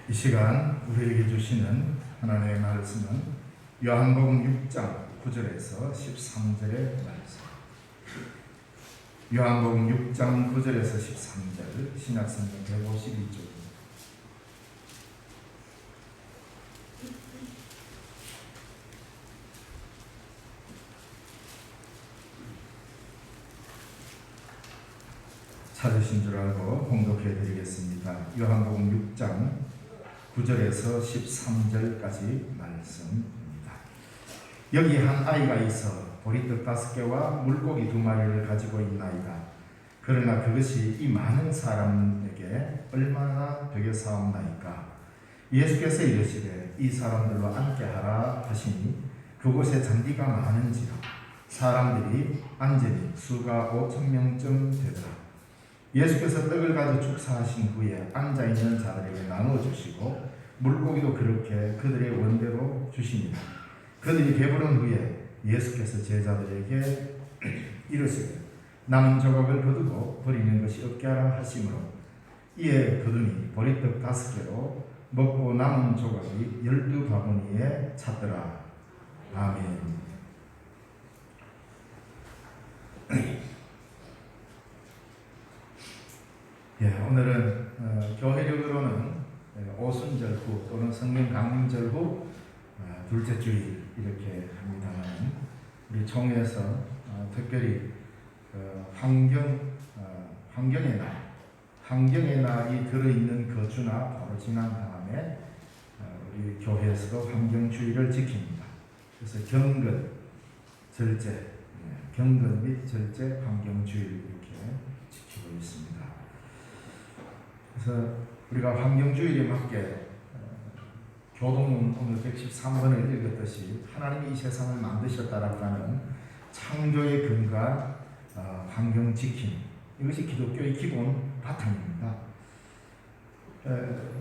이 시간 우리에게 주시는 하나님의 말씀은 요한복음 6장 9절에서 13절의 말씀. 요한복음 6장 9절에서 13절 신약성경 152쪽입니다. 찾으신 줄 알고 공독해 드리겠습니다. 요한복음 6장 9절에서 13절까지 말씀입니다. 여기 한 아이가 있어 보리떡 5개와 물고기 2마리를 가지고 있나이다. 그러나 그것이 이 많은 사람에게 얼마나 되겠사옵나이까. 예수께서 이르시되 이 사람들로 앉게 하라 하시니 그곳에 잔디가 많은지라 사람들이 앉으니 수가 5,000명쯤 되더라. 예수께서 떡을 가져 축사하신 후에 앉아있는 자들에게 나누어 주시고 물고기도 그렇게 그들의 원대로 주시니라. 그들이 배부른 후에 예수께서 제자들에게 이르시되 남은 조각을 거두고 버리는 것이 없게 하라 하시므로 이에 거두니 보리떡 5개로 먹고 남은 조각이 12바구니에 찼더라. 아멘. 오늘은 교회력으로는 오순절 후 또는 성령 강림절 후 둘째 주일 이렇게 합니다만 우리 총회에서 특별히 환경의 날이 들어있는 그 주나 바로 지난 다음에 우리 교회에서도 환경주의를 지킵니다. 그래서 경건, 절제, 경건 및 절제 환경주의를 이렇게 지키고 있습니다. 그래서 우리가 환경주의에 맞게 교동문 오늘 113번을 읽었듯이 하나님이 이 세상을 만드셨다라고 하는 창조의 근간 환경 지킴, 이것이 기독교의 기본 바탕입니다.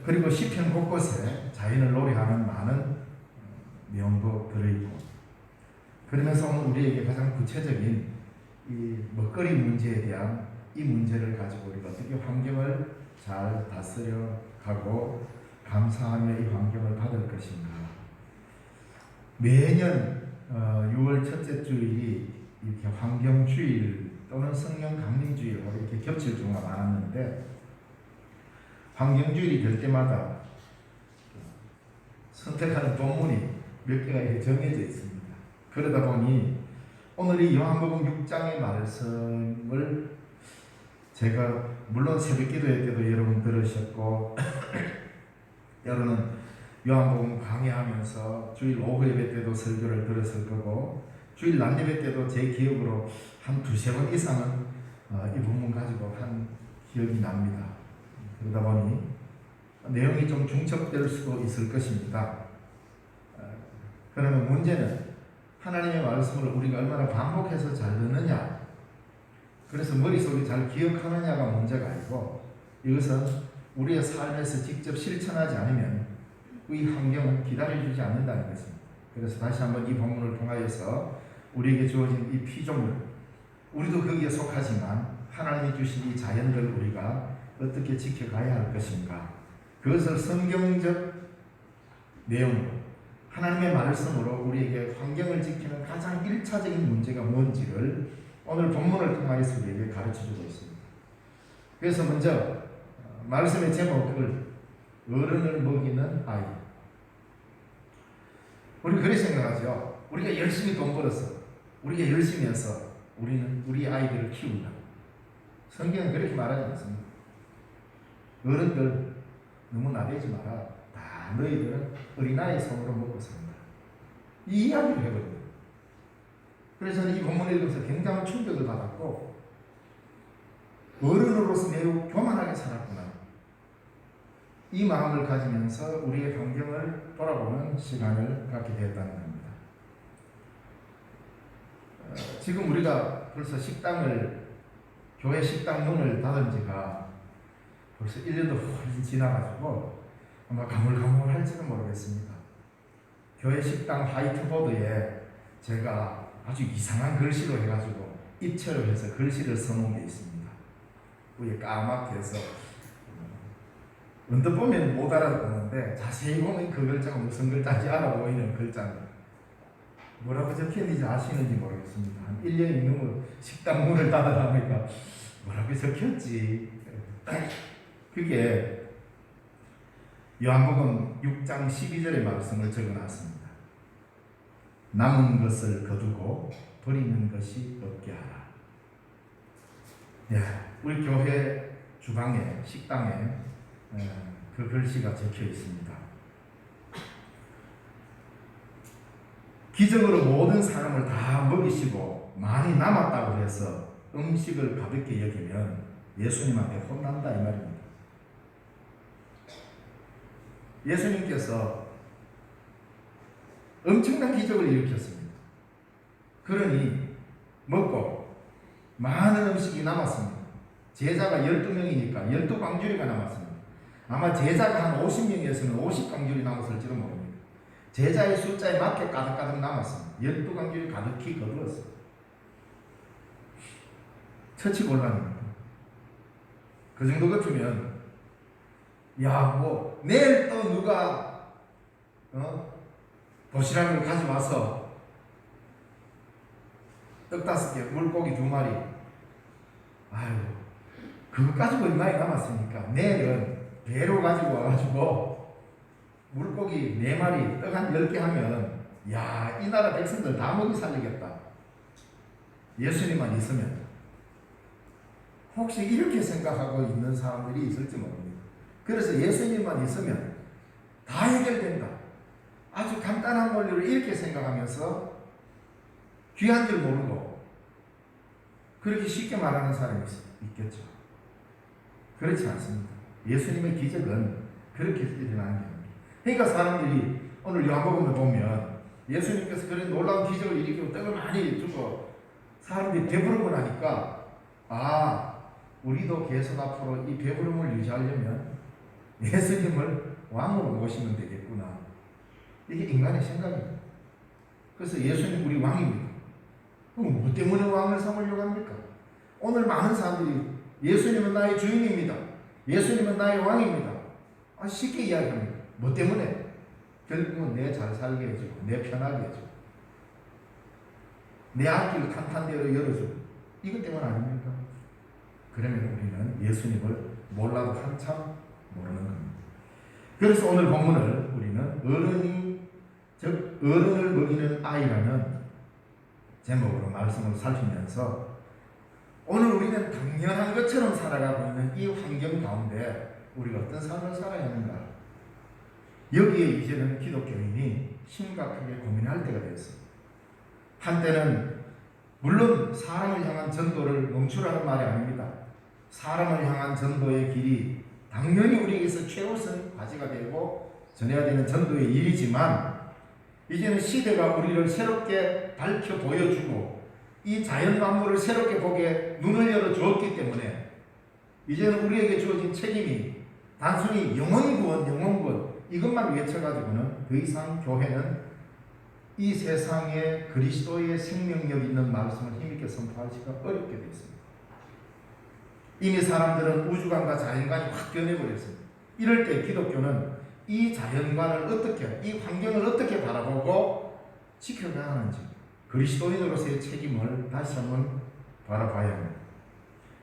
그리고 시편 곳곳에 자연을 노래하는 많은 명도 들어있고, 그러면서 오늘 우리에게 가장 구체적인 이 먹거리 문제에 대한 이 문제를 가지고 우리가 어떻게 환경을 잘 다스려 가고 감사하며 이 환경을 받을 것인가. 매년 6월 첫째 주일이 이렇게 환경주일 또는 성령 강림주일하고 이렇게 겹칠 경우가 많았는데, 환경주일이 될 때마다 선택하는 본문이 몇 개가 이렇게 정해져 있습니다. 그러다 보니 오늘 이 요한복음 6장의 말씀을 제가 물론 새벽기도회 때도 여러분 들으셨고 여러분은 요한복음 강의하면서 주일 오후 예배 때도 설교를 들었을 거고 주일 낮 예배 때도 제 기억으로 한 2-3번 이상은 이 본문 가지고 한 기억이 납니다. 그러다 보니 내용이 좀 중첩될 수도 있을 것입니다. 그러면 문제는 하나님의 말씀을 우리가 얼마나 반복해서 잘 듣느냐, 그래서 머릿속에 잘 기억하느냐가 문제가 아니고 이것은 우리의 삶에서 직접 실천하지 않으면 이 환경은 기다려주지 않는다는 것입니다. 그래서 다시 한번 이 본문을 통하여서 우리에게 주어진 이 피조물, 우리도 거기에 속하지만 하나님이 주신 이 자연을 우리가 어떻게 지켜가야 할 것인가, 그것을 성경적 내용으로 하나님의 말씀으로 우리에게 환경을 지키는 가장 1차적인 문제가 뭔지를 오늘 본문을 통하여서 우리에게 가르쳐주고 있습니다. 그래서 먼저 말씀의 제목을 어른을 먹이는 아이. 우리 그렇게 생각하죠. 우리가 열심히 돈 벌어서 우리가 열심히 해서 우리는 우리 아이들을 키운다. 성경은 그렇게 말하지 않습니다. 어른들 너무 나대지 마라. 다 너희들은 어린아이 손으로 먹고 산다. 이 이야기를 해거든요. 그래서 이 본문을 읽으면서 굉장한 충격을 받았고, 어른으로서 매우 교만하게 살았구나, 이 마음을 가지면서 우리의 환경을 돌아보는 시간을 갖게 되었다는 겁니다. 지금 우리가 벌써 교회 식당 문을 닫은 지가 벌써 1년도 훨씬 지나가지고 아마 가물가물할지도 모르겠습니다. 교회 식당 화이트보드에 제가 아주 이상한 글씨로 해가지고 입체로 해서 글씨를 써놓은 게 있습니다. 위에 까맣게 해서 언뜻 보면 못 알아듣는데 자세히 보면 그 글자가 무슨 글자인지 알아 보이는 글자입니다. 뭐라고 적혀있는지 아시는지 모르겠습니다. 한 1년 넘어 식당 문을 닫아나니까 뭐라고 적혔지. 그게 요한복음 6장 12절의 말씀을 적어놨습니다. 남은 것을 거두고 버리는 것이 없게 하라. 예, 우리 교회 주방에 식당에 그 글씨가 적혀 있습니다. 기적으로 모든 사람을 다 먹이시고 많이 남았다고 해서 음식을 가볍게 여기면 예수님한테 혼난다 이 말입니다. 예수님께서 엄청난 기적을 일으켰습니다. 그러니 먹고 많은 음식이 남았습니다. 제자가 12명이니까 12광주리가 남았습니다. 아마 제자가 한 50명이었으면 50광주리 남았을지도 모릅니다. 제자의 숫자에 맞게 가득가득 남았습니다. 12광주리 가득히 거두었습니다. 처치곤란입니다. 그 정도 같으면 뭐 내일 또 누가 도시락을 가져와서 떡 5개, 물고기 2마리, 아유 그거 가지고 얼마나 남았으니까 내일은 배로 가지고 와가지고 물고기 4마리, 떡 한 10개 하면 이 나라 백성들 다 먹이 살리겠다. 예수님만 있으면. 혹시 이렇게 생각하고 있는 사람들이 있을지 모릅니다. 그래서 예수님만 있으면 다 해결된다. 아주 간단한 원리를 이렇게 생각하면서 귀한 줄 모르고 그렇게 쉽게 말하는 사람이 있겠죠. 그렇지 않습니다. 예수님의 기적은 그렇게 일어나는 겁니다. 그러니까 사람들이 오늘 요한복음을 보면 예수님께서 그런 놀라운 기적을 일으키고 떡을 많이 주고 사람들이 배부르고 나니까 우리도 계속 앞으로 이 배부름을 유지하려면 예수님을 왕으로 모시면 되겠구나. 이게 인간의 생각입니다. 그래서 예수님 우리 왕입니다. 그럼 뭐 때문에 왕을 삼으려고 합니까? 오늘 많은 사람들이 예수님은 나의 주인입니다. 예수님은 나의 왕입니다. 쉽게 이야기합니다. 뭐 때문에? 결국은 내 잘 살게 해주고 내 편하게 해주고 내 앞길 탄탄대로 열어주고 이것 때문 아닙니까? 그러면 우리는 예수님을 몰라도 한참 모르는 겁니다. 그래서 오늘 본문을 우리는 어른을 먹이는 아이라는 제목으로 말씀을 살피면서 오늘 우리는 당연한 것처럼 살아가고 있는 이 환경 가운데 우리가 어떤 삶을 살아야 하는가, 여기에 이제는 기독교인이 심각하게 고민할 때가 되었습니다. 한때는 물론 사람을 향한 전도를 멈추라는 말이 아닙니다. 사람을 향한 전도의 길이 당연히 우리에게서 최우선 과제가 되고 전해야 되는 전도의 일이지만 이제는 시대가 우리를 새롭게 밝혀 보여주고 이 자연 만물을 새롭게 보게 눈을 열어 주었기 때문에 이제는 우리에게 주어진 책임이 단순히 영혼 구원 이것만 외쳐가지고는 더 이상 교회는 이 세상에 그리스도의 생명력 있는 말씀을 힘있게 선포하기가 어렵게 되어 있습니다. 이미 사람들은 우주관과 자연관이 확 변해버렸습니다. 이럴 때 기독교는 이 자연관을 어떻게, 이 환경을 어떻게 바라보고 지켜가야 하는지 그리스도인으로서의 책임을 다시 한번 바라봐야 합니다.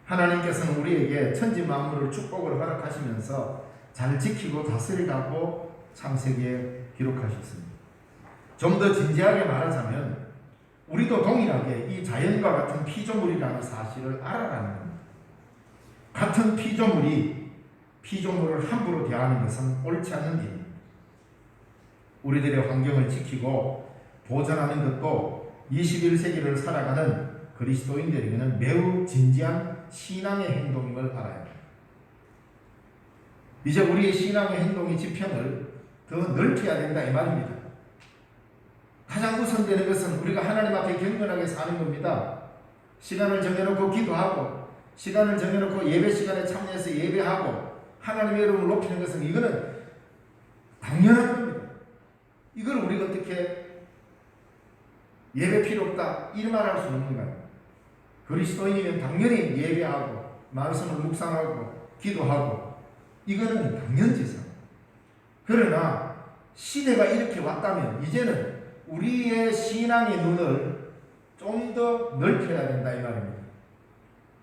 하나님께서는 우리에게 천지 만물을 축복을 허락하시면서 잘 지키고 다스리라고 창세기에 기록하셨습니다. 좀 더 진지하게 말하자면 우리도 동일하게 이 자연과 같은 피조물이라는 사실을 알아가는 겁니다. 같은 피조물을 함부로 대하는 것은 옳지 않는 일입니다. 우리들의 환경을 지키고 보존하는 것도 21세기를 살아가는 그리스도인들에게는 매우 진지한 신앙의 행동임을 알아야 합니다. 이제 우리의 신앙의 행동의 지평을 더 넓혀야 된다 이 말입니다. 가장 우선되는 것은 우리가 하나님 앞에 경건하게 사는 겁니다. 시간을 정해놓고 기도하고 시간을 정해놓고 예배 시간에 참여해서 예배하고 하나님의 이름을 높이는 것은 이거는 당연한 겁니다. 이걸 우리가 어떻게 예배 필요 없다 이 말할 수 없는 거예요. 그리스도인이면 당연히 예배하고 말씀을 묵상하고 기도하고 이거는 당연지죠. 그러나 시대가 이렇게 왔다면 이제는 우리의 신앙의 눈을 좀 더 넓혀야 된다 이 말입니다.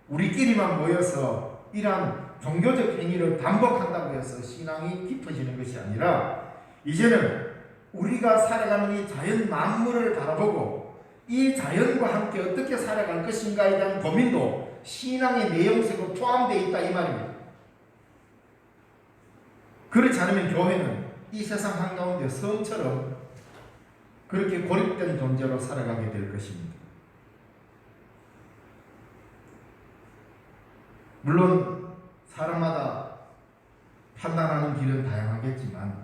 우리끼리만 모여서 이러한 종교적 행위를 반복한다고 해서 신앙이 깊어지는 것이 아니라 이제는 우리가 살아가는 이 자연 만물을 바라보고 이 자연과 함께 어떻게 살아갈 것인가에 대한 고민도 신앙의 내용 속에 포함되어 있다 이 말입니다. 그렇지 않으면 교회는 이 세상 한가운데 섬처럼 그렇게 고립된 존재로 살아가게 될 것입니다. 물론 사람마다 판단하는 길은 다양하겠지만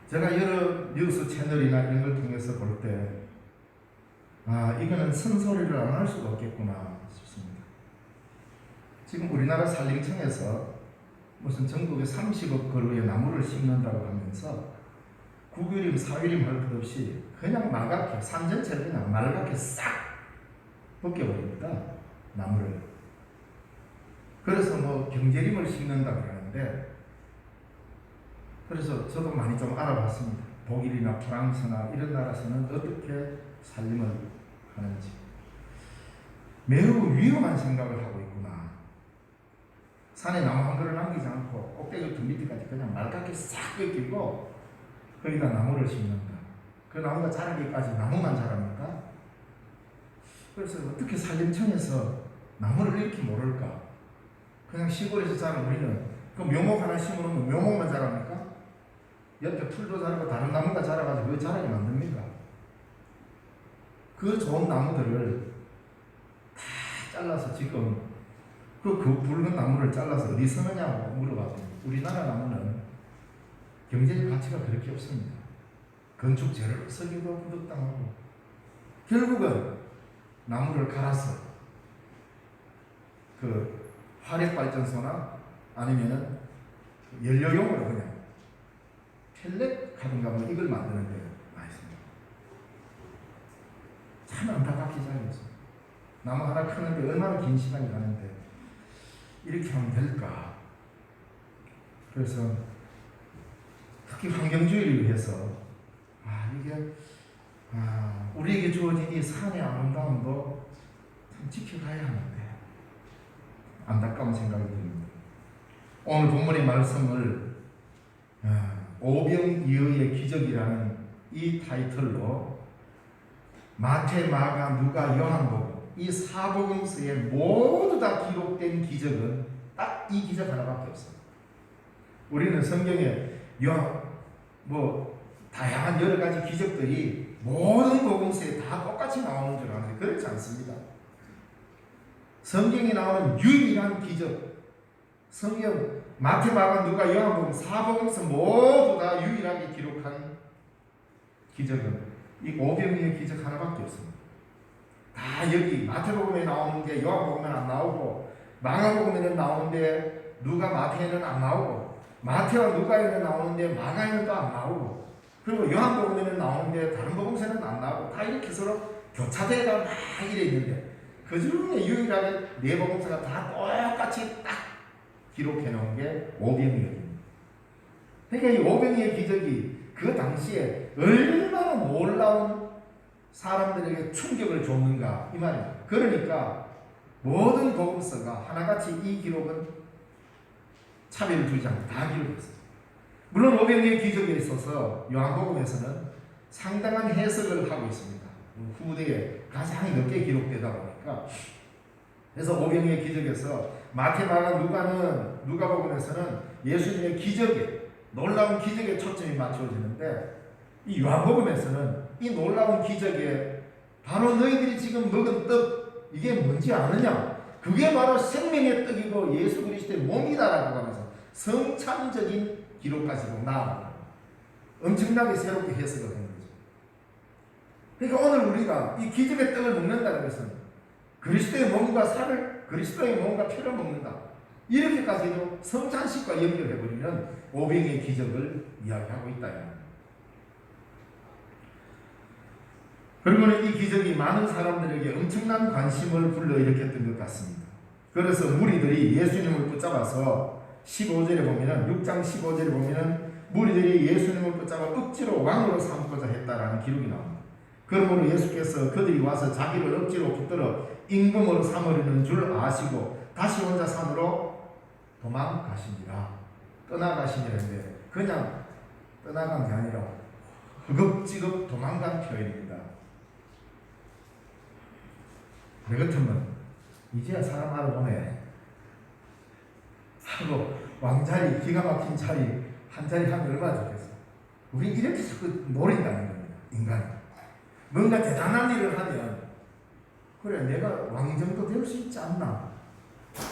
제가 여러 뉴스 채널이나 이런 걸 통해서 볼 때 이거는 쓴소리를 안 할 수가 없겠구나 싶습니다. 지금 우리나라 산림청에서 무슨 전국에 30억 그루의 나무를 심는다고 하면서 국유림, 사유림 할 것 없이 그냥 맑게 산 전체를 그냥 맑게 싹 벗겨버립니다. 나무를. 그래서 뭐 경제림을 심는다고 하는데 그래서 저도 많이 좀 알아봤습니다. 독일이나 프랑스나 이런 나라에서는 어떻게 살림을 하는지. 매우 위험한 생각을 하고 있구나. 산에 나무 한 그루 남기지 않고 꼭대기 두 밑에까지 그냥 맑게 싹 벗기고 거기다 나무를 심는다. 그 나무가 자라기까지 나무만 자랍니까? 그래서 어떻게 산림청에서 나무를 이렇게 모를까? 그냥 시골에서 자란 우리는 그 묘목 하나 심어놓으면 묘목만 자랍니까? 옆에 풀도 자라고 다른 나무가 자라가지고 왜 자라게 만듭니까? 그 좋은 나무들을 다 잘라서 지금 그 붉은 나무를 잘라서 어디 쓰느냐고 물어봤더니 우리나라 나무는 경제적 가치가 그렇게 없습니다. 건축 재료로 쓰기도 부득당하고 결국은 나무를 갈아서 그 화력발전소나 아니면은 연료용으로 그냥 펠렛 하든가 뭐 이걸 만드는 데 많이 씁니다. 참 안타깝게 잘했어요. 나무 하나 크는데 얼마나 긴 시간이 가는데 이렇게 하면 될까? 그래서 특히 환경주의를 위해서 이게 우리에게 주어진 이 산의 아름다움도 참 지켜가야 하는데 안타까운 생각이 듭니다. 오늘 본문의 말씀을 오병이어의 기적이라는 이 타이틀로 마태, 마가, 누가, 요한복음 이 사복음서에 모두 다 기록된 기적은 딱 이 기적 하나밖에 없어요. 우리는 성경에 다양한 여러 가지 기적들이 모든 복음서에 다 똑같이 나오는 줄 아는데 그렇지 않습니다. 성경에 나오는 유일한 기적, 성경 마태, 마가, 누가, 요한복음 사복음서 모두 다 유일하게 기록한 기적은 이 오병이의 기적 하나밖에 없습니다. 다 여기 마태복음에 나오는 게 요한복음에는 안 나오고 마가복음에는 나오는데 누가 마태에는 안 나오고 마태와 누가에는 나오는데 마가에는 또 안 나오고 그리고 요한복음에는 나오는데 다른 복음서는 안 나오고 다 이렇게 서로 교차되어가 막 이래 있는데 그 중에 유일하게 네 복음서가 다 똑같이 딱 기록해 놓은 게 오병이어입니다. 그러니까 이 오병이어 기적이 그 당시에 얼마나 놀라운 사람들에게 충격을 줬는가 이 말입니다. 그러니까 모든 복음서가 하나같이 이 기록은 차별을 두지 않고 다 기록했어요. 물론 오병이어 기적에 있어서 요한복음에서는 상당한 해석을 하고 있습니다. 후대에 가장 늦게 기록되다 보니까 그래서 오병이어 기적에서 마태, 마가, 누가복음에서는 예수님의 기적에 놀라운 기적에 초점이 맞춰지는데 이 요한복음에서는 이 놀라운 기적에 바로 너희들이 지금 먹은 떡 이게 뭔지 아느냐? 그게 바로 생명의 떡이고 예수 그리스도의 몸이다라고 하면서 성찬적인 기록까지도 나아갑니다. 엄청나게 새롭게 해석을 한 거죠. 그러니까 오늘 우리가 이 기적의 떡을 먹는다는 것은 그리스도의 몸과 살을 그리스도의 몸과 피를 먹는다. 이렇게까지도 성찬식과 연결해버리는 오병이의 기적을 이야기하고 있다. 그리고는 이 기적이 많은 사람들에게 엄청난 관심을 불러일으켰던 것 같습니다. 그래서 무리들이 예수님을 붙잡아서 15절에 보면은 6장 15절에 보면은 무리들이 예수님을 붙잡아 억지로 왕으로 삼고자 했다라는 기록이 나옵니다. 그러므로 예수께서 그들이 와서 자기를 억지로 붙들어 임금으로 삼으려는 줄 아시고 다시 혼자 산으로 도망가시니라. 떠나가시니라는데 그냥 떠나간 게 아니라 허겁지겁 도망간 표현입니다. 내 같으면 이제야 사람 알아보네 하고 왕자리, 기가 막힌 자리 한 자리 하면 얼마나 좋겠어. 우리 이렇게 자꾸 노린다는 겁니다. 인간이 뭔가 대단한 일을 하면 그래 내가 왕 정도 될 수 있지 않나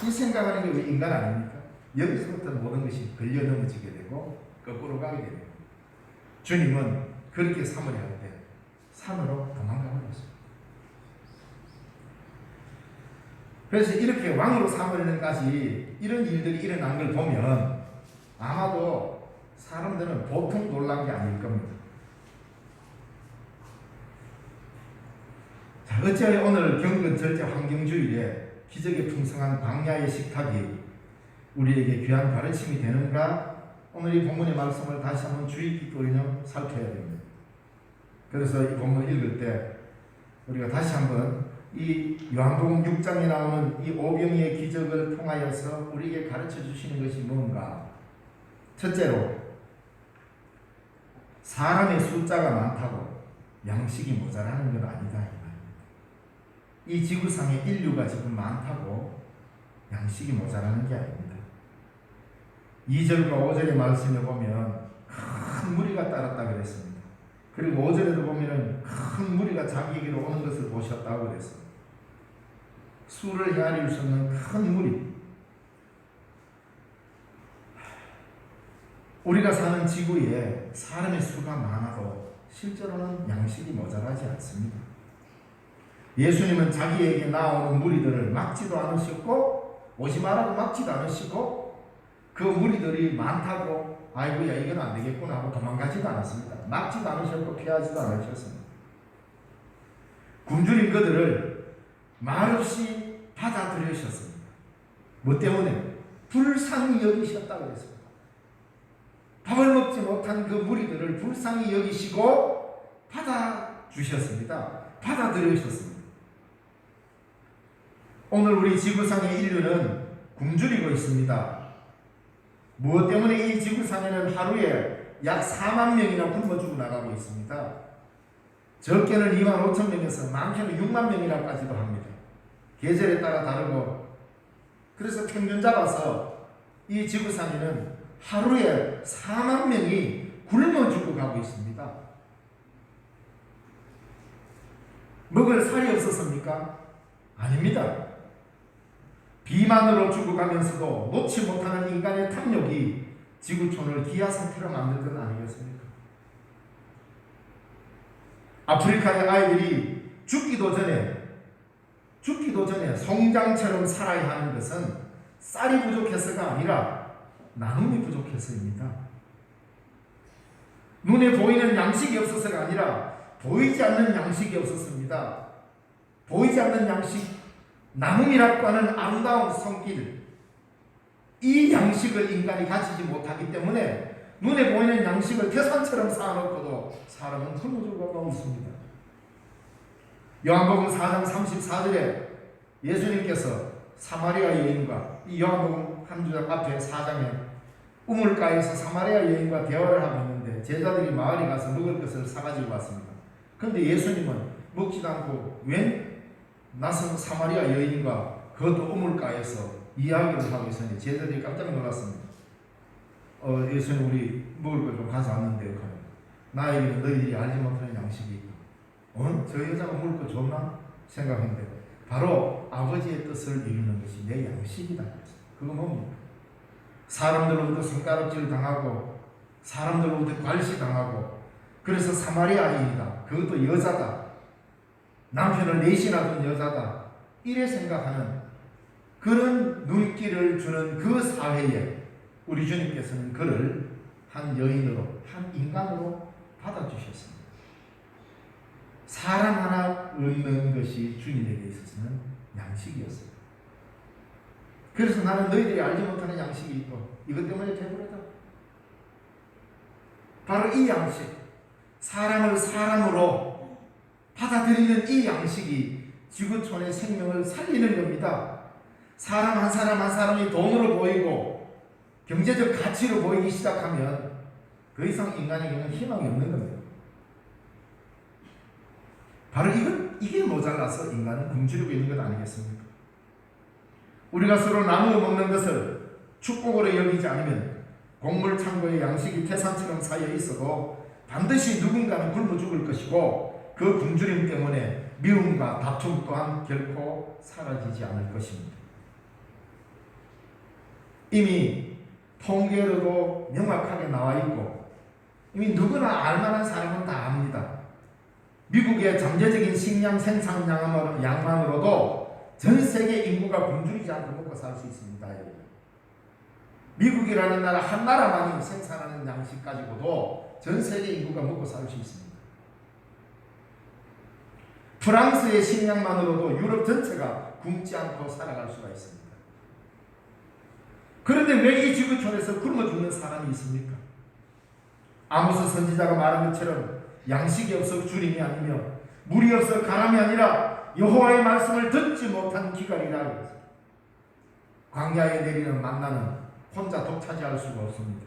이 생각하는 게 우리 인간 아닙니까? 여기서부터 모든 것이 걸려 넘어지게 되고 거꾸로 가게 되고, 주님은 그렇게 삼으려 할 때 산으로 도망가 버렸습니다. 그래서 이렇게 왕으로 삼으려는까지 이런 일들이 일어난 걸 보면 아마도 사람들은 보통 놀란 게 아닐 겁니다. 자, 어찌하여 오늘 경건 절제 환경주의에 기적의 풍성한 광야의 식탁이 우리에게 귀한 가르침이 되는가? 오늘 이 본문의 말씀을 다시 한번 주의 깊게 살펴야 됩니다. 그래서 이 본문 읽을 때 우리가 다시 한번 이 요한복음 6장에 나오는 이 오병이의 기적을 통하여서 우리에게 가르쳐 주시는 것이 뭔가? 첫째로 사람의 숫자가 많다고 양식이 모자라는 건 아니다. 이 지구상에 인류가 지금 많다고 양식이 모자라는 게 아닙니다. 2절과 5절의 말씀에 보면 큰 무리가 따랐다 그랬습니다. 그리고 5절에도 보면 큰 무리가 자기에게로 오는 것을 보셨다고 그랬습니다. 수를 헤아릴 수 없는 큰 무리. 우리가 사는 지구에 사람의 수가 많아도 실제로는 양식이 모자라지 않습니다. 예수님은 자기에게 나오는 무리들을 막지도 않으셨고 오지 말라고 막지도 않으시고 그 무리들이 많다고 아이고야 이건 안 되겠구나 하고 도망가지도 않았습니다. 막지도 않으셨고 피하지도 않으셨습니다. 굶주린 그들을 말없이 받아들이셨습니다. 뭐 때문에? 불쌍히 여기셨다고 했습니다. 밥을 먹지 못한 그 무리들을 불쌍히 여기시고 받아주셨습니다. 받아들이셨습니다. 오늘 우리 지구상의 인류는 굶주리고 있습니다. 무엇 때문에 이 지구상에는 하루에 약 4만 명이나 굶어 죽어나가고 있습니다. 적게는 2만 5천 명에서 많게는 6만 명이라까지도 합니다. 계절에 따라 다르고, 그래서 평균 잡아서 이 지구상에는 하루에 4만 명이 굶어 죽어가고 있습니다. 먹을 살이 없었습니까? 아닙니다. 비만으로 죽어가면서도 놓지 못하는 인간의 탐욕이 지구촌을 기아 상태로 만든 건 아니겠습니까? 아프리카의 아이들이 죽기도 전에 송장처럼 살아야 하는 것은 쌀이 부족해서가 아니라 나눔이 부족해서입니다. 눈에 보이는 양식이 없어서가 아니라 보이지 않는 양식이 없었습니다. 보이지 않는 양식, 나눔이라고 하는 아름다운 손길, 이 양식을 인간이 가지지 못하기 때문에 눈에 보이는 양식을 태산처럼 쌓아놓고도 사람은 굶어 죽어가고 있습니다. 요한복음 4장 34절에 예수님께서 사마리아 여인과 이 요한복음 한 주 앞에 4장에 우물가에서 사마리아 여인과 대화를 하고 있는데 제자들이 마을에 가서 먹을 것을 사가지고 왔습니다. 그런데 예수님은 먹지도 않고 웬 낯선 사마리아 여인과 그것도 우물가에서 이야기를 하고 있으니 제자들이 깜짝 놀랐습니다. 예수님 우리 먹을 걸 좀 가져왔는데 나에게는 너희들이 알지 못하는 양식이 있고 저 여자가 먹을 거 줬나? 생각했는데 바로 아버지의 뜻을 이루는 것이 내 양식이다. 그거 뭡니까? 사람들로부터 손가락질 당하고 사람들로부터 괄시당하고 그래서 사마리아인이다. 그것도 여자다. 남편을 넷이나 둔 여자다. 이래 생각하는 그런 눈길을 주는 그 사회에 우리 주님께서는 그를 한 여인으로, 한 인간으로 받아주셨습니다. 사람 하나 얻는 것이 주님에게 있어서는 양식이었습니다. 그래서 나는 너희들이 알지 못하는 양식이 있고 이것 때문에 배부르다. 바로 이 양식, 사람을 사람으로 받아들이는 이 양식이 지구촌의 생명을 살리는 겁니다. 사람 한 사람 한 사람이 돈으로 보이고 경제적 가치로 보이기 시작하면 더 이상 인간에게는 희망이 없는 겁니다. 바로 이게 모자라서 인간은 굶주리고 있는 것 아니겠습니까? 우리가 서로 나누어 먹는 것을 축복으로 여기지 않으면 곡물 창고에 양식이 태산처럼 쌓여 있어도 반드시 누군가는 굶어 죽을 것이고 그 굶주림 때문에 미움과 다툼 또한 결코 사라지지 않을 것입니다. 이미 통계로도 명확하게 나와 있고 이미 누구나 알만한 사람은 다 압니다. 미국의 잠재적인 식량 생산량만으로도 전 세계 인구가 굶주리지 않고 먹고 살 수 있습니다. 미국이라는 나라 한 나라만이 생산하는 양식 가지고도 전 세계 인구가 먹고 살 수 있습니다. 프랑스의 식량만으로도 유럽 전체가 굶지 않고 살아갈 수가 있습니다. 그런데 왜 이 지구촌에서 굶어 죽는 사람이 있습니까? 아모스 선지자가 말한 것처럼 양식이 없어 주림이 아니며 물이 없어 가람이 아니라 여호와의 말씀을 듣지 못한 기갈이라. 광야에 내리는 만나는 혼자 독차지할 수가 없습니다.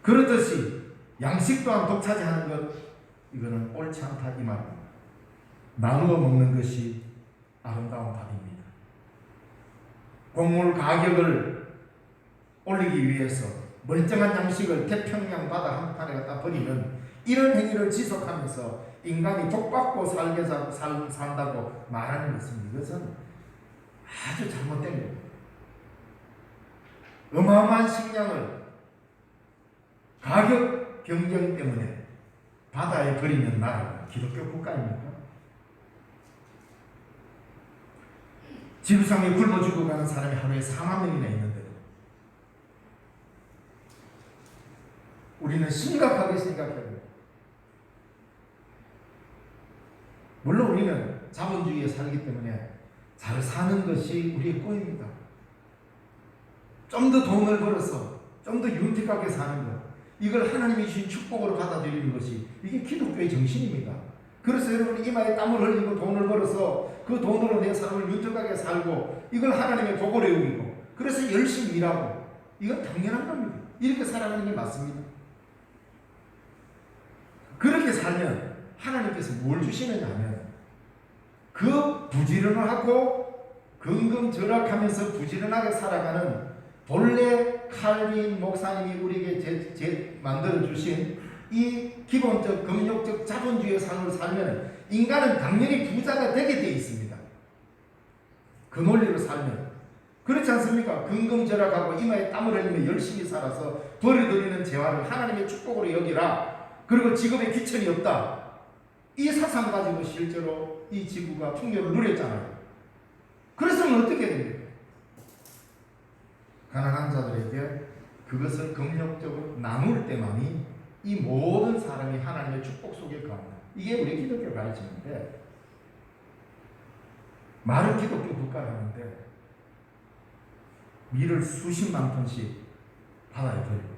그렇듯이 양식 또한 독차지하는 것, 이거는 옳지 않다 이 말입니다. 나누어 먹는 것이 아름다운 답입니다. 곡물 가격을 올리기 위해서 멀쩡한 양식을 태평양 바다 한편에 갖다 버리는 이런 행위를 지속하면서 인간이 복받고 산다고 말하는 것입니다. 이것은 아주 잘못된 겁니다. 어마어마한 식량을 가격 경쟁 때문에 바다에 버리는 나라가 기독교 국가입니까? 지구상에 굶어 죽어가는 사람이 하루에 4만 명이나 있는데도 우리는 심각하게 생각해야 됩니다. 물론 우리는 자본주의에 살기 때문에 잘 사는 것이 우리의 꿈입니다. 좀 더 돈을 벌어서 좀 더 윤택하게 사는 것, 이걸 하나님이 주신 축복으로 받아들이는 것이 이게 기독교의 정신입니다. 그래서 여러분이 이마에 땀을 흘리고 돈을 벌어서 그 돈으로 내 삶을 윤택하게 살고 이걸 하나님의 복으로 여기고 그래서 열심히 일하고, 이건 당연한 겁니다. 이렇게 살아가는 게 맞습니다. 그렇게 살면 하나님께서 뭘 주시느냐 하면 그 부지런하고 긍긍절약하면서 부지런하게 살아가는 본래 칼빈 목사님이 우리에게 만들어 주신 이 기본적 금욕적 자본주의 삶을 살면 인간은 당연히 부자가 되게 되어 있습니다. 그 논리로 살면. 그렇지 않습니까? 긍긍절약하고 이마에 땀을 흘리며 열심히 살아서 벌어들이는 재화를 하나님의 축복으로 여기라. 그리고 직업에 귀천이 없다. 이 사상 가지고 실제로 이 지구가 풍요를 누렸잖아요. 그래서는 어떻게 됩니까? 가난한 자들에게 그것을 긍정적으로 나눌 때만이 이 모든 사람이 하나님의 축복 속에 거합니다. 이게 우리 기독교 가르치는데, 말은 기독교 국가라는데 밀을 수십만 톤씩 바다에 버리고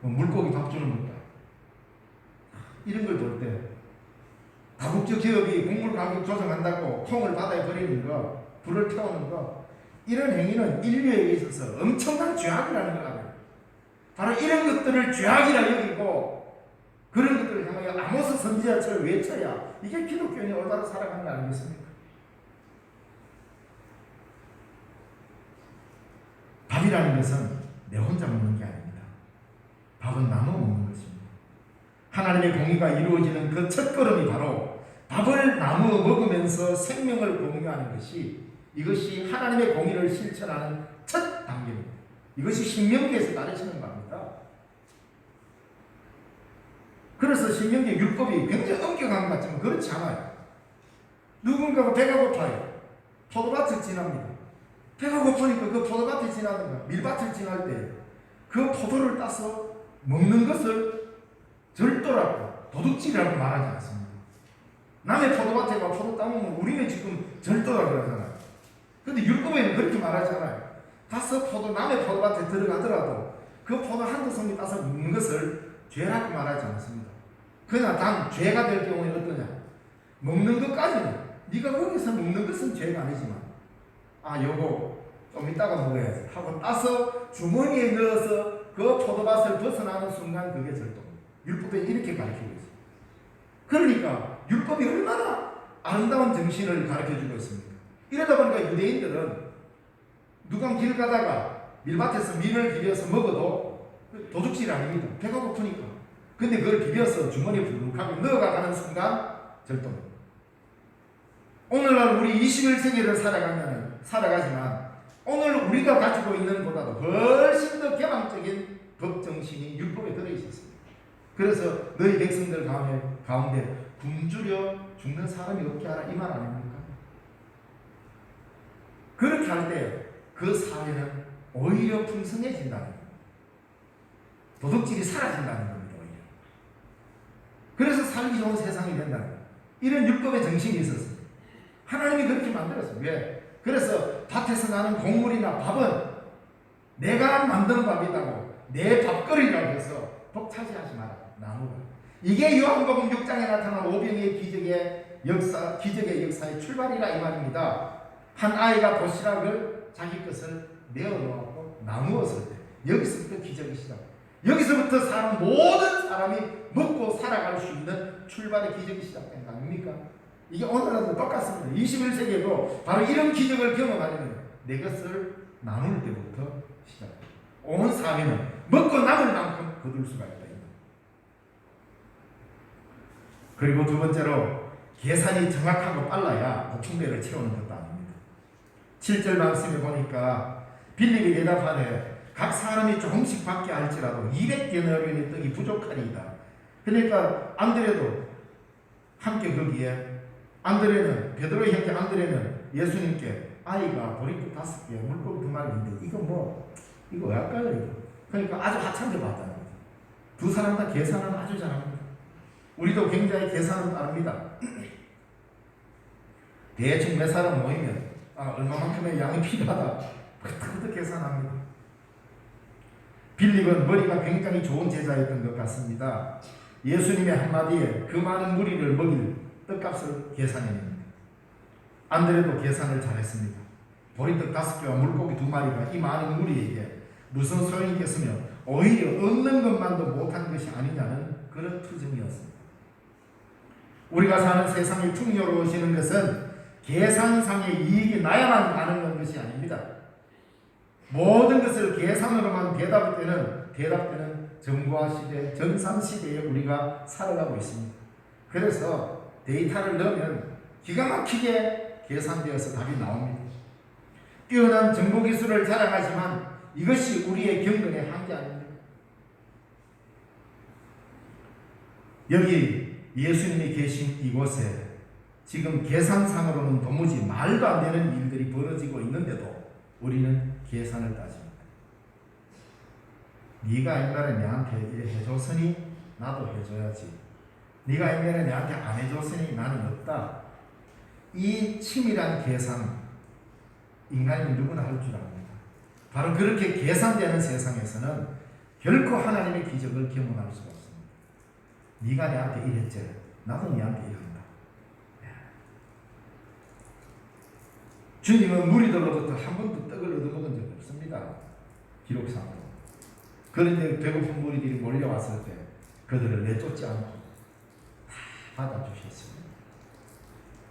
물고기 밥 주는 것도 이런 걸 볼 때 다국적 기업이 곡물 가격 조정한다고 콩을 바다에 버리는 거, 불을 태우는 거, 이런 행위는 인류에 있어서 엄청난 죄악이라는 걸 알아요. 바로 이런 것들을 죄악이라 여기고 그런 것들을 향하여 아모스 선지자처럼 외쳐야 이게 기독교인이 올바로 살아가는 거 아니겠습니까? 밥이라는 것은 내 혼자 먹는 게 아닙니다. 밥은 나눠 먹는 것입니다. 하나님의 공의가 이루어지는 그 첫걸음이 바로 밥을 나누어 먹으면서 생명을 공유하는 것이, 이것이 하나님의 공의를 실천하는 첫 단계입니다. 이것이 신명기에서 가르치는 겁니다. 그래서 신명기 율법이 굉장히 엄격한 것 같지만 그렇지 않아요. 누군가가 배가 고파요. 포도밭을 지납니다. 배가 고프니까 그 포도밭을 지나든가 밀밭을 지날 때 그 포도를 따서 먹는 것을 절도라고, 도둑질이라고 말하지 않습니다. 남의 포도밭에 가 포도 따먹으면 우리는 지금 절도라고 그러잖아요. 근데 율법에는 그렇게 말하잖아요. 다섯 포도 남의 포도밭에 들어가더라도 그 포도 한두 송이 따서 먹는 것을 죄라고 말하지 않습니다. 그러나 단 죄가 될 경우에 어떠냐? 먹는 것까지는 네가 거기서 먹는 것은 죄가 아니지만 요거 좀 이따가 먹어야지 하고 따서 주머니에 넣어서 그 포도밭을 벗어나는 순간 그게 절도. 율법에 이렇게 가르치고 있어요. 그러니까 율법이 얼마나 아름다운 정신을 가르쳐주고 있습니까? 이러다 보니까 유대인들은 누가 길 가다가 밀밭에서 밀을 비벼서 먹어도 도둑질이 아닙니다. 배가 고프니까. 근데 그걸 비벼서 주머니에 불룩하게 넣어가는 순간 절도입니다. 오늘날 우리 21세기를 살아가지만 오늘 우리가 가지고 있는 것보다도 훨씬 더 개방적인 법정신이 율법에 들어있었습니다. 그래서 너희 백성들 가운데 굶주려 죽는 사람이 없게 하라 이 말 아닙니까? 그렇게 할 때 그 사회는 오히려 풍성해진다는 겁니다. 도둑질이 사라진다는 겁니다. 오히려. 그래서 살기 좋은 세상이 된다는 겁니다. 이런 율법의 정신이 있었습니다. 하나님이 그렇게 만들었어요. 왜? 그래서 밭에서 나는 곡물이나 밥은 내가 만드는 밥이라고 내 밥거리라고 해서 벅차지하지 마라. 나누라. 이게 요한복음 6장에 나타난 오병이의 기적의 역사의 출발이라 이 말입니다. 한 아이가 도시락을 자기 것을 내어놓고 나누었을 때 여기서부터 기적이 시작. 여기서부터 모든 사람이 먹고 살아갈 수 있는 출발의 기적이 시작된 거 아닙니까? 이게 오늘날도 똑같습니다. 21세기에도 바로 이런 기적을 경험하려면 내 것을 나눌 때부터 시작합니다. 온 사회는 먹고 남을 만큼 거둘 수가 있다. 그리고 두 번째로 계산이 정확하고 빨라야 보충배를 채우는 것도 아닙니다. 7절 말씀에 보니까 빌립이 대답하되 각 사람이 조금씩 받게 할지라도 200데나리온의 떡이 부족하리이다. 그러니까 안드레도 함께 거기에 베드로의 형제 안드레는 예수님께 아이가 보리떡 5개 물고기 2마리인데 이거 왜 할까요? 그러니까 아주 하찮게 봤다는 거죠. 두 사람 다 계산은 아주 잘합니다. 우리도 굉장히 계산은 빠릅니다. 대충 몇 사람 모이면 얼마만큼의 양이 필요하다. 그때부터 계산합니다. 빌립은 머리가 굉장히 좋은 제자였던 것 같습니다. 예수님의 한마디에 그 많은 무리를 먹일 떡값을 계산해냅니다. 안드레도 계산을 잘했습니다. 보리떡 5개와 물고기 2마리가 이 많은 무리에게 무슨 소용이 있겠으며 오히려 얻는 것만도 못한 것이 아니냐는 그런 투정이었습니다. 우리가 사는 세상이 풍요로워지는 것은 계산상의 이익이 나야만 가능한 것이 아닙니다. 모든 것을 계산으로만 대답되는 정보화 시대, 전산 시대에 우리가 살아가고 있습니다. 그래서 데이터를 넣으면 기가 막히게 계산되어서 답이 나옵니다. 뛰어난 정보기술을 자랑하지만 이것이 우리의 경건의 한계 아닙니까? 여기 예수님이 계신 이곳에 지금 계산상으로는 도무지 말도 안 되는 일들이 벌어지고 있는데도 우리는 계산을 따집니다. 네가 옛날에 내한테 이래 해줬으니 나도 해줘야지. 네가 옛날에 내한테 안 해줬으니 나는 없다. 이 치밀한 계산 인간이 누구나 할 줄 압니다. 바로 그렇게 계산되는 세상에서는 결코 하나님의 기적을 경험할 수가 없습니다. 네가 내한테 이랬지 나도 네한테 이런다. 주님은 무리들로부터 한 번도 떡을 얻어먹은 적이 없습니다. 기록상으로. 그런데 배고픈 무리들이 몰려왔을 때 그들을 내쫓지 않고 다 받아주셨습니다.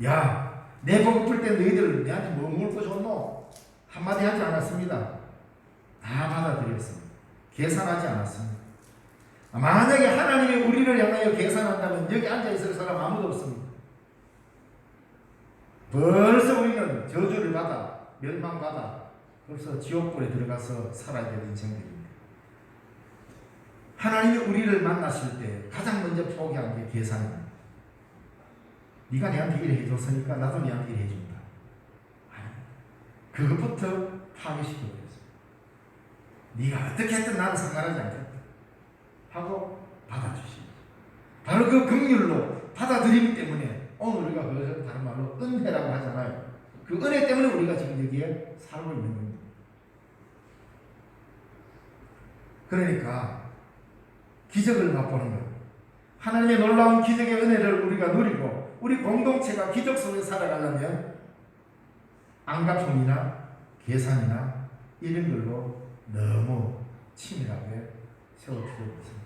야, 내 배고플 때 너희들 내한테 뭐 먹을 거 줬노? 한마디 하지 않았습니다. 다 받아들였습니다. 계산하지 않았습니다. 만약에 하나님이 우리를 향하여 계산한다면 여기 앉아있을 사람 아무도 없습니다. 벌써 우리는 저주를 받아 멸망받아 벌써 지옥불에 들어가서 살아야 될 인생들입니다. 하나님이 우리를 만나실 때 가장 먼저 포기한 게 계산입니다. 네가 내한테 이래 해줬으니까 나도 내한테 이래 해준다. 그것부터 파괴시켜버렸어요. 네가 어떻게 했든 나는 상관하지 않겠다 하고 받아주십니다. 바로 그 긍휼로 받아들이기 때문에 오늘 우리가 그것을 다른 말로 은혜라고 하잖아요. 그 은혜 때문에 우리가 지금 여기에 살고 있는 겁니다. 그러니까 기적을 맛보는 것, 하나님의 놀라운 기적의 은혜를 우리가 누리고 우리 공동체가 기적 속에 살아가려면 안가품이나 계산이나 이런 걸로 너무 치밀하게 세울 필요가 없습니다.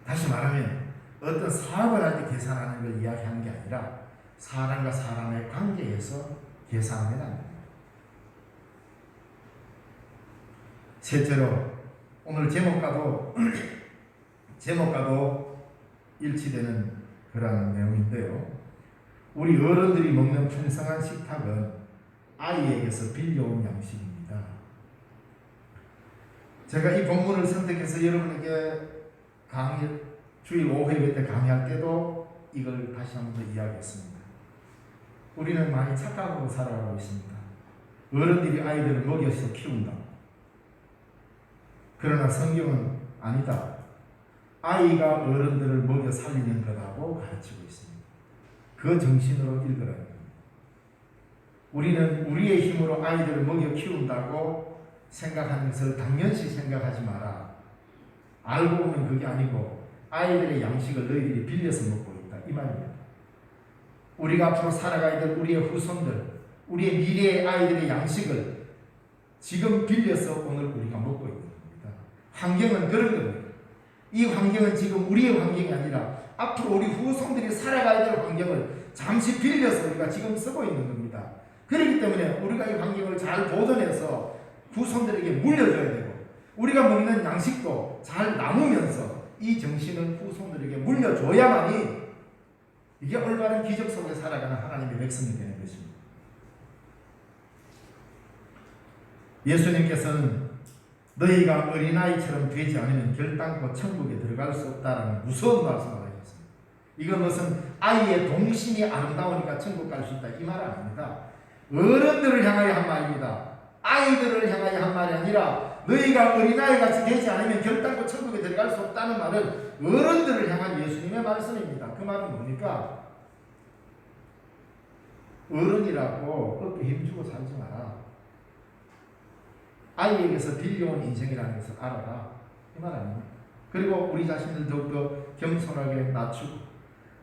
다시 말하면 어떤 사업을 할 때 계산하는 걸 이야기하는 게 아니라 사람과 사람의 관계에서 계산하면 안 됩니다. 셋째로 오늘 제목과도 일치되는 그런 내용인데요. 우리 어른들이 먹는 풍성한 식탁은 아이에게서 빌려온 양식입니다. 제가 이 본문을 선택해서 여러분에게 주일 5회 예배 때 강의할 때도 이걸 다시 한번 더 이야기했습니다. 우리는 많이 착각하고 살아가고 있습니다. 어른들이 아이들을 먹여서 키운다. 그러나 성경은 아니다. 아이가 어른들을 먹여 살리는 거라고 가르치고 있습니다. 그 정신으로 읽으라는 겁니다. 우리는 우리의 힘으로 아이들을 먹여 키운다고 생각하는 것을 당연시 생각하지 마라. 알고 보면 그게 아니고 아이들의 양식을 너희들이 빌려서 먹고 있다. 이 말입니다. 우리가 앞으로 살아가야 될 우리의 후손들, 우리의 미래의 아이들의 양식을 지금 빌려서 오늘 우리가 먹고 있는 겁니다. 환경은 그런 겁니다. 이 환경은 지금 우리의 환경이 아니라 앞으로 우리 후손들이 살아가야 될 환경을 잠시 빌려서 우리가 지금 쓰고 있는 겁니다. 그렇기 때문에 우리가 이 환경을 잘 보존해서 후손들에게 물려줘야 되고 우리가 먹는 양식도 잘 나누면서 이 정신을 후손들에게 물려줘야만이 이게 올바른 기적 속에 살아가는 하나님의 백성이 되는 것입니다. 예수님께서는 너희가 어린아이처럼 되지 않으면 결단코 천국에 들어갈 수 없다라는 무서운 말씀을 하셨습니다. 이건 무슨 아이의 동심이 아름다우니까 천국 갈 수 있다 이 말 아닙니다. 어른들을 향하여 한 말입니다. 아이들을 향하여 한 말이 아니라 너희가 어린아이같이 되지 않으면 결단코 천국에 들어갈 수 없다는 말은 어른들을 향한 예수님의 말씀입니다. 그 말은 뭡니까? 어른이라고 어깨 힘주고 살지 마라. 아이에게서 빌려온 인생이라는 것을 알아라. 이 말 아닙니까? 그리고 우리 자신을 더욱더 겸손하게 낮추고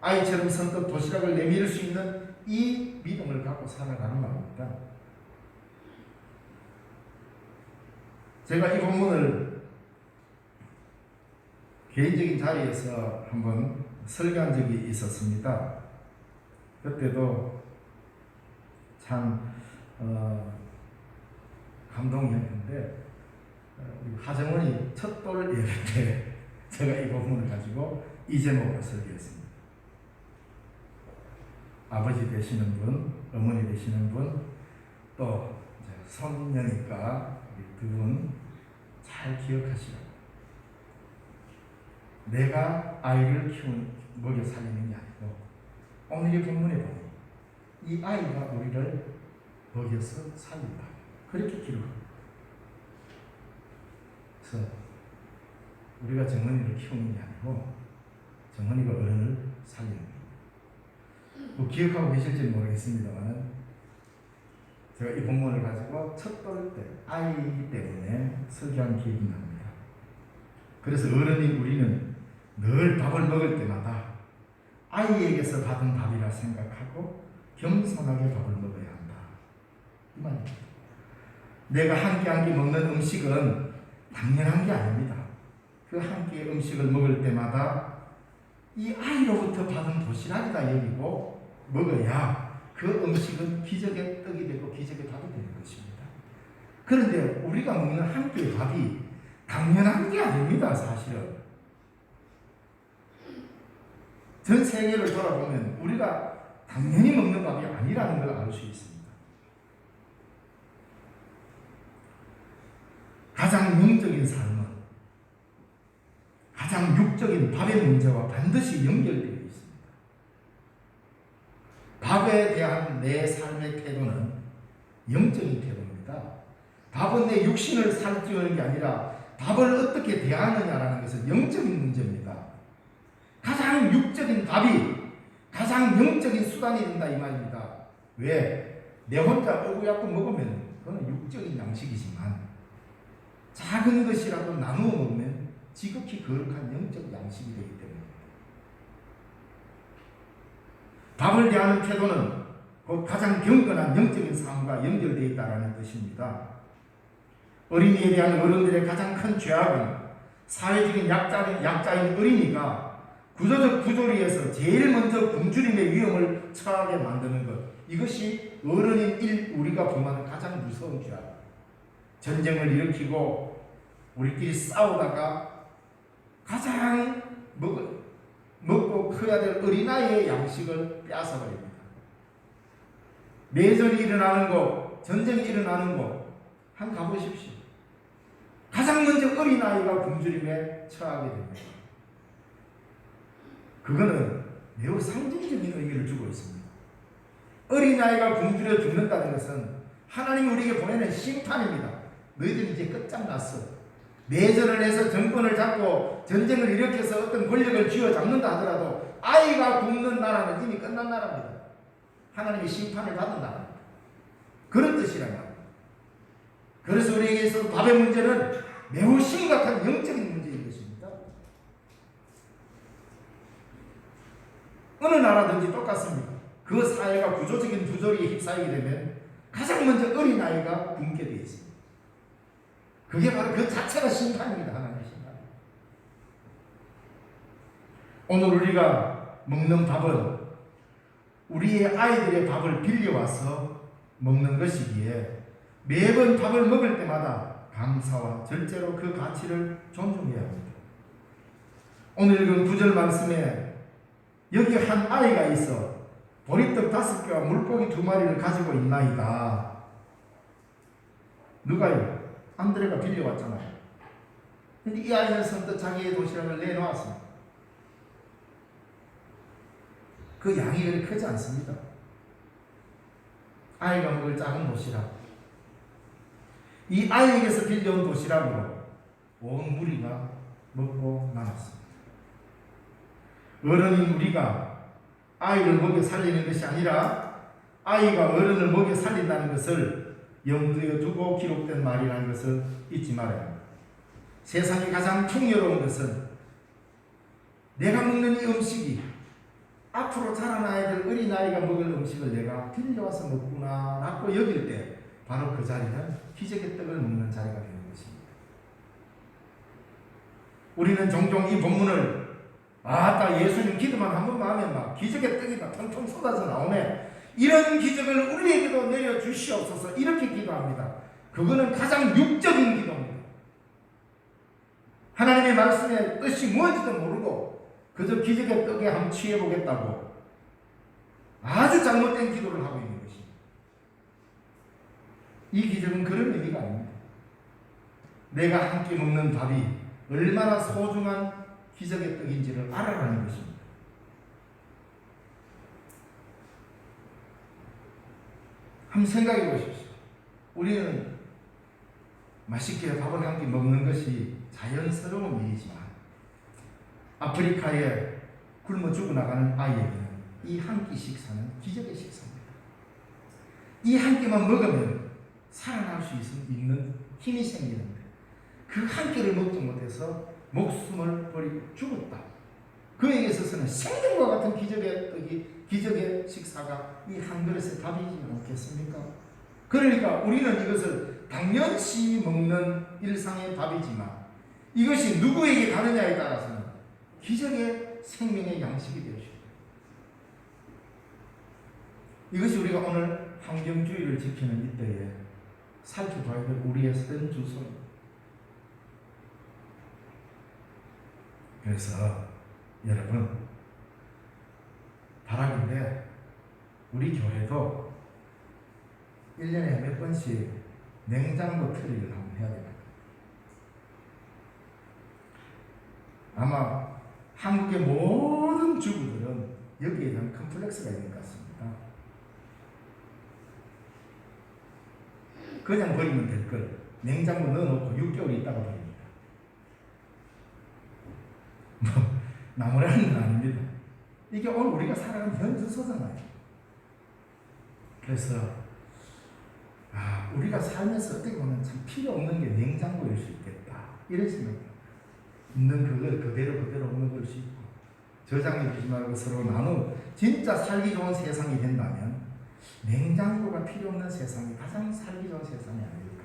아이처럼 선뜻 도시락을 내밀 수 있는 이 믿음을 갖고 살아가는 말입니다. 제가 이 본문을 개인적인 자리에서 한번 설교한 적이 있었습니다. 그때도 참 감동이 했는데 하정원이 첫돌 예배 때 제가 이 본문을 가지고 이 제목을 설교했습니다. 아버지 되시는 분, 어머니 되시는 분, 또 손녀니까 두 분 잘 기억하시라고. 내가 아이를 먹여 살리는 게 아니고 오늘의 본문에 보면 이 아이가 우리를 먹여서 살린다. 그렇게 기록합니다. 그래서 우리가 정은이를 키우는 게 아니고 정은이가 어른을 살리는 겁니다. 뭐 기억하고 계실지 모르겠습니다만 제가 이 본문을 가지고 첫 돌 때 아이이기 때문에 설교한 기억이 납니다. 그래서 어른인 우리는 늘 밥을 먹을 때마다 아이에게서 받은 밥이라 생각하고 겸손하게 밥을 먹어야 한다. 이 말입니다. 내가 한 끼 한 끼 먹는 음식은 당연한 게 아닙니다. 그 한 끼의 음식을 먹을 때마다 이 아이로부터 받은 도시락이다 여기고 먹어야 그 음식은 기적의 떡이 되고 기적의 밥이 되는 것입니다. 그런데 우리가 먹는 한 끼의 밥이 당연한 게 아닙니다. 사실은 전 세계를 돌아보면 우리가 당연히 먹는 밥이 아니라는 걸 알 수 있습니다. 가장 영적인 삶은 가장 육적인 밥의 문제와 반드시 연결되어 있습니다. 밥에 대한 내 삶의 태도는 영적인 태도입니다. 밥은 내 육신을 살찌우는 게 아니라 밥을 어떻게 대하느냐라는 것은 영적인 문제입니다. 가장 육적인 밥이 가장 영적인 수단이 된다 이 말입니다. 왜? 내 혼자 오구약구 먹으면 그건 육적인 양식이지만 작은 것이라도 나누어 먹으면 지극히 거룩한 영적 양식이 되기 때문입니다. 밥을 대하는 태도는 곧 가장 경건한 영적인 삶과 연결되어 있다는 뜻입니다. 어린이에 대한 어른들의 가장 큰 죄악은 사회적인 약자인 어린이가 구조적 부조리에서 제일 먼저 굶주림의 위험을 처하게 만드는 것. 이것이 어른인 우리가 범하는 가장 무서운 죄악. 전쟁을 일으키고 우리끼리 싸우다가 가장 먹고 커야 될 어린아이의 양식을 빼앗아버립니다. 내전이 일어나는 곳, 전쟁이 일어나는 곳 한번 가보십시오. 가장 먼저 어린아이가 굶주림에 처하게 됩니다. 그거는 매우 상징적인 의미를 주고 있습니다. 어린아이가 굶주려 죽는다는 것은 하나님이 우리에게 보내는 심판입니다. 너희들이 이제 끝장났어. 내전을 해서 정권을 잡고 전쟁을 일으켜서 어떤 권력을 쥐어잡는다 하더라도 아이가 굶는 나라는 이미 끝난 나라입니다. 하나님이 심판을 받은 나라입니다. 그런 뜻이란 말입니다. 그래서 우리에게 있어서 밥의 문제는 매우 심각한 영적인 문제인 것입니다. 어느 나라든지 똑같습니다. 그 사회가 구조적인 부조리에 휩싸이게 되면 가장 먼저 어린아이가 굶게 되어 있습니다. 그게 바로 그 자체가 심판입니다. 하나님의 심판. 오늘 우리가 먹는 밥은 우리의 아이들의 밥을 빌려와서 먹는 것이기에 매번 밥을 먹을 때마다 감사와 절제로 그 가치를 존중해야 합니다. 오늘 읽은 9절 말씀에 여기 한 아이가 있어 보리떡 5개와 물고기 2마리를 가지고 있나이다. 누가요? 안드레가 빌려왔잖아요. 근데 이 아이는 선뜻 자기의 도시락을 내놓았습니다. 그 양이 그리 크지 않습니다. 아이가 먹을 작은 도시락. 이 아이에게서 빌려온 도시락으로 온 무리가 먹고 남았습니다. 어른인 우리가 아이를 먹여 살리는 것이 아니라 아이가 어른을 먹여 살린다는 것을 염두에 두고 기록된 말이라는 것을 잊지 말아야 합니다. 세상에 가장 풍요로운 것은 내가 먹는 이 음식이 앞으로 자라나야 될 어린아이가 먹을 음식을 내가 빌려와서 먹구나 라고 여길 때 바로 그 자리는 기적의 떡을 먹는 자리가 되는 것입니다. 우리는 종종 이 본문을 아따 예수님 기도만 한 번만 하면 막 기적의 떡이 막 텅텅 쏟아져 나오네. 이런 기적을 우리에게도 내려주시옵소서 이렇게 기도합니다. 그거는 가장 육적인 기도입니다. 하나님의 말씀의 뜻이 뭔지도 모르고 그저 기적의 떡에 한번 취해보겠다고 아주 잘못된 기도를 하고 있는 것입니다. 이 기적은 그런 의미가 아닙니다. 내가 함께 먹는 밥이 얼마나 소중한 기적의 떡인지를 알아가는 것입니다. 한번 생각해 보십시오. 우리는 맛있게 밥을 한 끼 먹는 것이 자연스러운 일이지만 아프리카에 굶어 죽어나가는 아이에게는 이 한 끼 식사는 기적의 식사입니다. 이 한 끼만 먹으면 살아날 수 있는 힘이 생기는데 그 한 끼를 먹지 못해서 목숨을 버리고 죽었다. 그에게 있어서는 생명과 같은 기적의 떡이 기적의 식사가 이 한 그릇의 답이지 않겠습니까? 그러니까 우리는 이것을 당연시 먹는 일상의 밥이지만 이것이 누구에게 가느냐에 따라서는 기적의 생명의 양식이 되어집니다. 이것이 우리가 오늘 환경주의를 지키는 이때에 살펴봐야 될 우리의 선 주소입니다. 그래서 여러분 바람인데 우리 교회도 1년에 몇 번씩 냉장고 트리를 한번 해야 됩니다. 아마 한국의 모든 주부들은 여기에 대한 컴플렉스가 있는 것 같습니다. 그냥 버리면 될 걸 냉장고 넣어놓고 6개월 있다가 버립니다. 나무라는 건 아닙니다. 이게 오늘 우리가 살아가는 현주소잖아요. 그래서 우리가 삶에서 어떻게 보면 참 필요 없는 게 냉장고일 수 있겠다 이런 생각. 있는 그걸 그대로 없는 걸 수 있고 저장해 두지 말고 서로 나누. 진짜 살기 좋은 세상이 된다면 냉장고가 필요 없는 세상이 가장 살기 좋은 세상이 아닐까.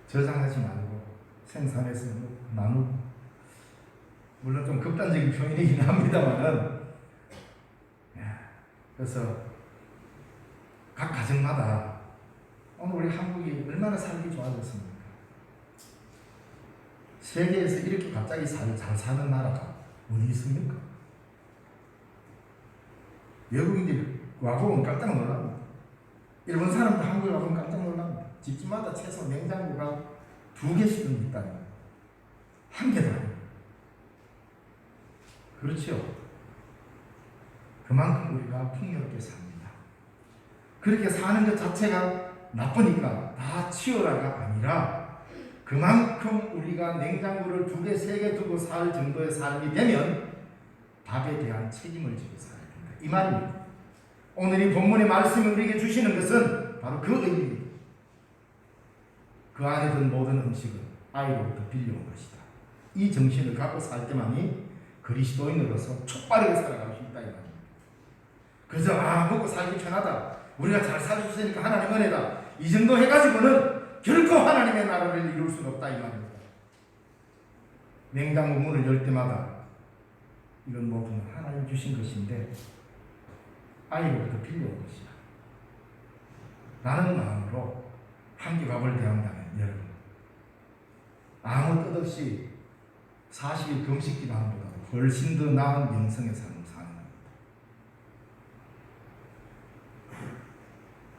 저장하지 말고 생산해서 나누고. 물론 좀 극단적인 표현이긴 합니다만은, 그래서 각 가정마다 오늘 우리 한국이 얼마나 살기 좋아졌습니까? 세계에서 이렇게 갑자기 잘 사는 나라가 어디 있습니까? 외국인들이 와보면 깜짝 놀랍니다. 일본 사람도 한국에 와보면 깜짝 놀랍니다. 집집마다 최소 냉장고가 2개씩은 있다니. 한 개도 아니에요. 그렇죠? 그만큼 우리가 풍요롭게 삽니다. 그렇게 사는 것 자체가 나쁘니까 다 치워라가 아니라 그만큼 우리가 냉장고를 2개, 3개 두고 살 정도의 삶이 되면 밥에 대한 책임을 지고 살아야 된다. 이 말입니다. 오늘 이 본문의 말씀을 우리에게 주시는 것은 바로 그 의미입니다. 그 안에 든 모든 음식은 아이로부터 빌려온 것이다. 이 정신을 갖고 살 때만이 그리스도인으로서 촉바르게 살아갈 수 있다 이 말입니다. 그래서 먹고 살기 편하다. 우리가 잘 살아주시니까 하나님 은혜다. 이 정도 해가지고는 결코 하나님의 나라를 이룰 수가 없다 이 말입니다. 냉장고 문을 열 때마다 이건 모두는 하나님 주신 것인데 아이로부터 빌려온 것이다. 라는 마음으로 한 끼 밥을 대한다면 여러분 아무 뜻 없이 40일 금식 기간보다 훨씬 더 나은 영성의 삶을 사는 겁니다.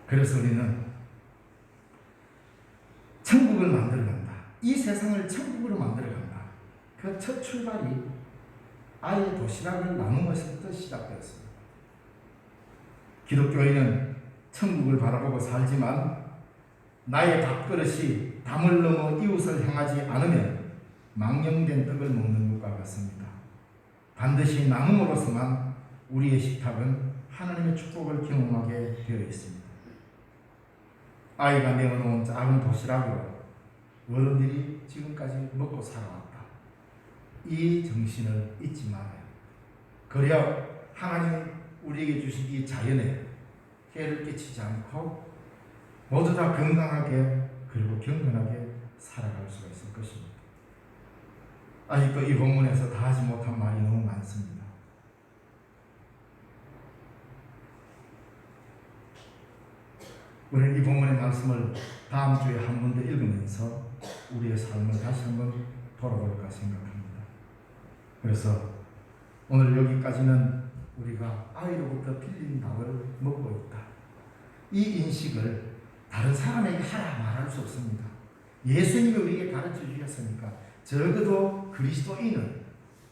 그래서 우리는 천국을 만들어간다. 이 세상을 천국으로 만들어간다. 그 첫 출발이 아이의 도시락을 나눈 것부터 시작되었습니다. 기독교인은 천국을 바라보고 살지만 나의 밥그릇이 담을 넘어 이웃을 향하지 않으면 망령된 떡을 먹는 것과 같습니다. 반드시 나눔으로서만 우리의 식탁은 하나님의 축복을 경험하게 되어 있습니다. 아이가 내어놓은 작은 도시락으로 어른들이 지금까지 먹고 살아왔다. 이 정신을 잊지 말아요. 그래야 하나님이 우리에게 주신 이 자연에 해를 끼치지 않고 모두 다 건강하게 그리고 경건하게 살아갈 수가 있을 것입니다. 아직도 이 본문에서 다 하지 못한 말이 너무 많습니다. 우리는 이 본문의 말씀을 다음 주에 한 번 더 읽으면서 우리의 삶을 다시 한번 돌아볼까 생각합니다. 그래서 오늘 여기까지는 우리가 아이로부터 빌린 밥을 먹고 있다. 이 인식을 다른 사람에게 하라 말할 수 없습니다. 예수님이 우리에게 가르쳐 주셨으니까 적어도 그리스도인은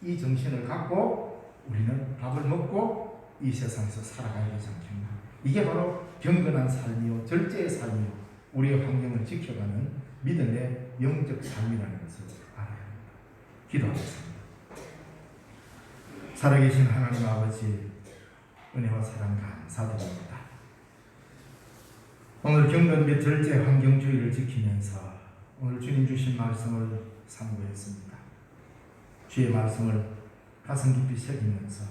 이 정신을 갖고 우리는 밥을 먹고 이 세상에서 살아가야 되지 않겠나. 이게 바로 경건한 삶이요 절제의 삶이요 우리의 환경을 지켜가는 믿음의 영적 삶이라는 것을 알아야 합니다. 기도하겠습니다. 살아계신 하나님 아버지 은혜와 사랑 감사드립니다. 오늘 경건 및 절제 환경주의를 지키면서 오늘 주님 주신 말씀을 상고했습니다. 주의 말씀을 가슴 깊이 새기면서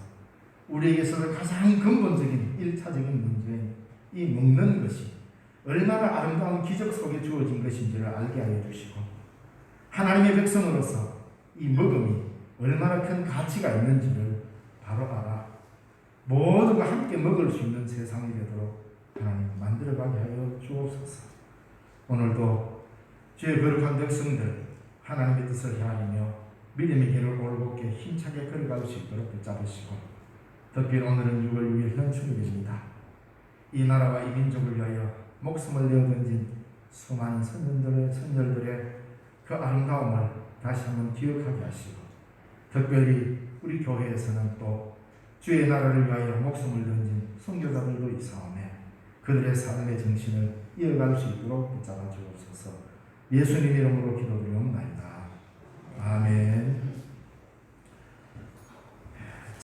우리에게서 가장 근본적인 1차적인 문제인 이 먹는 것이 얼마나 아름다운 기적 속에 주어진 것인지를 알게 하여 주시고 하나님의 백성으로서 이 먹음이 얼마나 큰 가치가 있는지를 바로 알아 모두가 함께 먹을 수 있는 세상이 되도록 하나님 만들어가게 하여 주옵소서. 오늘도 주의 거룩한 백성들 하나님의 뜻을 헤아리며 믿음의 길을 올곧게 힘차게 걸어갈 수 있도록 붙잡으시고 특별히 오늘은 6월 6일 현충일입니다. 이 나라와 이 민족을 위하여 목숨을 내어 던진 수많은 선열들의 그 아름다움을 다시 한번 기억하게 하시고 특별히 우리 교회에서는 또 주의 나라를 위하여 목숨을 던진 선교사들도 있사오매 그들의 삶의 정신을 이어갈 수 있도록 붙잡아 주옵소서. 예수님 이름으로 기도드리옵나이다. 아멘.